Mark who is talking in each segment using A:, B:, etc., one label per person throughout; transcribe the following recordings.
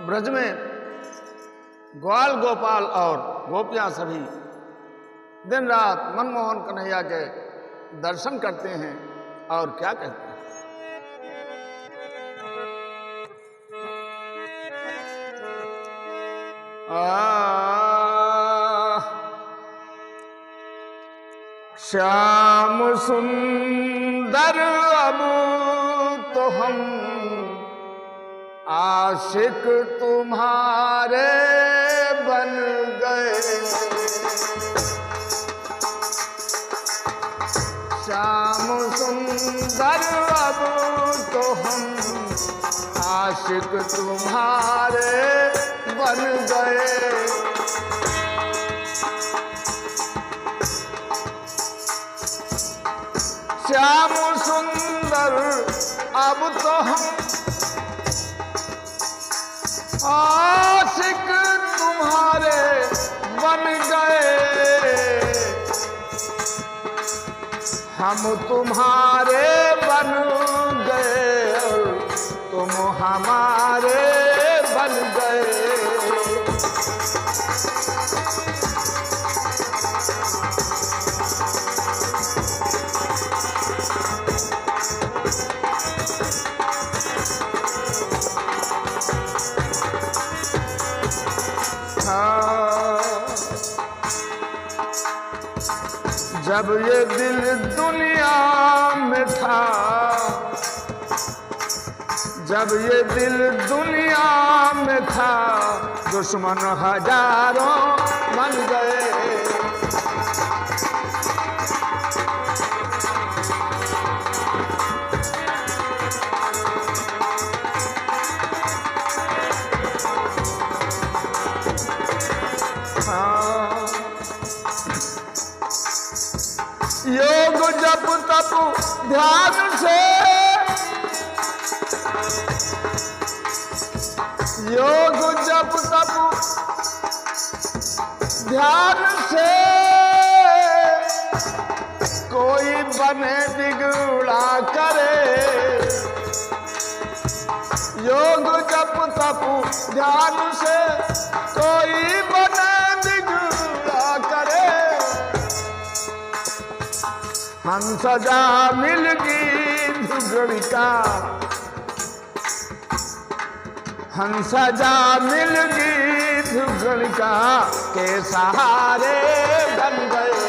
A: ब्रज में ग्वाल गोपाल और गोपियां सभी दिन रात मनमोहन कन्हैया के दर्शन करते हैं और क्या कहते हैं। श्याम सुंदर अब तो हम आशिक तुम्हारे बन गए। श्याम सुंदर अब तो हम आशिक तुम्हारे बन गए। श्याम सुंदर अब तो हम आशिक तुम्हारे बन गए। हम तुम्हारे बन गए और तुम हमारे बन गए। जब ये दिल दुनिया में था, जब ये दिल दुनिया में था, दुश्मन हजारों बन गए। योग जप तप ध्यान से, योग जप तप ध्यान से कोई बने बिगड़ा करे। योग जप तप ध्यान से कोई बने बिगड़ा करे। हम सजा मिलगी दुगड़िका, हम सजा मिलगी दुगड़िका के सहारे बन गए।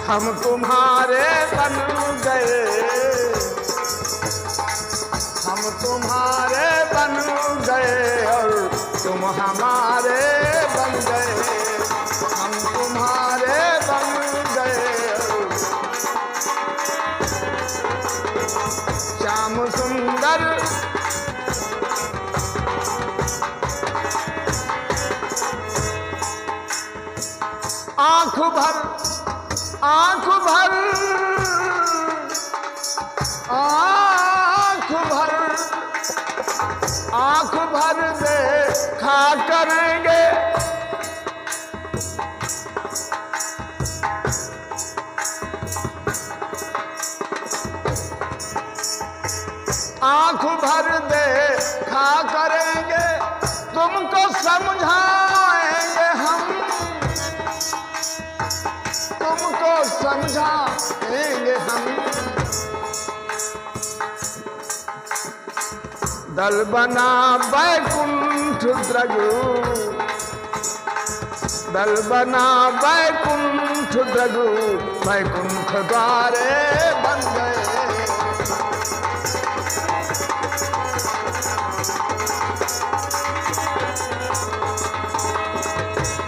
A: हम तुम्हारे बन गए, हम तुम्हारे बन गए और तुम हमारे बन गए। हम तुम्हारे बन गए और श्याम सुंदर आंख भर, आंख भर, आंख भर, आंख भर देखा करेंगे। आंख भर देखा करेंगे, तुमको समझाएंगे हम, तुमको समझाएंगे हम। दल बना बैकुंठ द्रगु, दल बना बैकुंठ द्रगु, बैकुंठ द्वारे बन गए।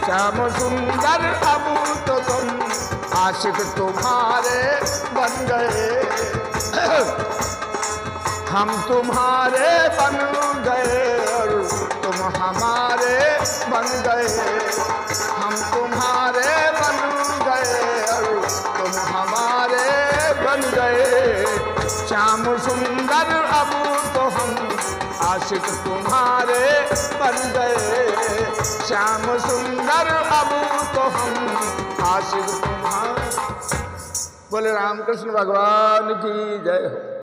A: श्याम सुंदर अब तो तुम आशिक तुम्हारे बन गए। हम तुम्हारे बन गए और तुम हमारे बन गए। हम तुम्हारे बन गए और तुम हमारे बन गए। श्याम सुंदर अब तो हम आशिक तुम्हारे बन गए। श्याम सुंदर अब तो हम आशिक तुम्हारे। बोले रामकृष्ण भगवान की जय हो।